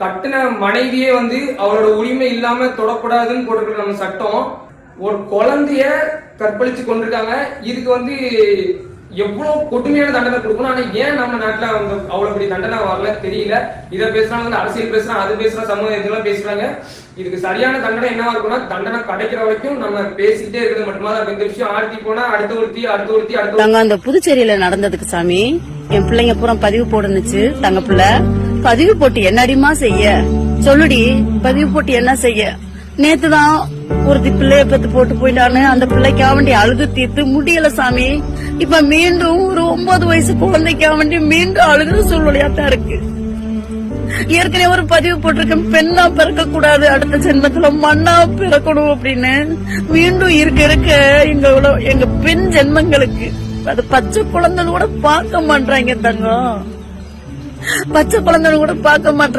கட்டின மனைவியே அவளோட உரிமை இல்லாம தொடக்கூடாதுன்னு போட்டிருக்கிற நம்ம சட்டம். ஒரு குழந்தைய கற்பழிச்சு கொண்டிருக்காங்க. இதுக்கு எவ்வளவு கொடுமையான தண்டனை கொடுக்கணும். ஆனா ஏன் நம்ம நாட்டுல அவ்வளவு பெரிய தண்டனை வரல தெரியல. இதை பேசுறாங்க, அரசியல் பேசுறாங்க, அது பேசுறாங்க, சமூக இதெல்லாம் பேசுறாங்க. இதுக்கு சரியான தண்டனை என்னவா இருக்கும்னா, தண்டனை கிடைக்கிற வரைக்கும் நம்ம பேசிட்டே இருக்கிறது மட்டும்தான். இந்த விஷயம் ஆர்த்தி போனா அடுத்த ஒருத்தி நாங்க அந்த புதுச்சேரியில நடந்ததுக்கு சாமி, என் பிள்ளைங்க பூரா பதிவு போடுனுச்சு. தங்க பிள்ளை பதிவு போட்டு என்னடிமா செய்ய சொல்லுடி, பதிவு போட்டு என்ன செய்ய. நேத்துதான் ஒருத்தி பிள்ளைய பத்து போட்டு போயிட்டான்னு அந்த பிள்ளைக்காக வேண்டி அழுது தீர்த்து முடியல சாமி. இப்ப மீண்டும் ஒரு 9 வயசு குழந்தைக்காக வேண்டி மீண்டும் அழுகுற சூழ்நிலையாத்தான் இருக்கு. ஏற்கனவே ஒரு பதிவு போட்டிருக்கேன், பெண்ணா பிறக்க கூடாது, அடுத்த ஜென்மத்துல மண்ணா பிறக்கணும் அப்படின்னு. மீண்டும் இருக்க எங்க பெண் ஜென்மங்களுக்கு அது பச்சை குழந்தை கூட பார்க்க மாட்டாங்க தங்கம். பச்சை குழந்தை கூட பார்க்க மாட்டாங்க.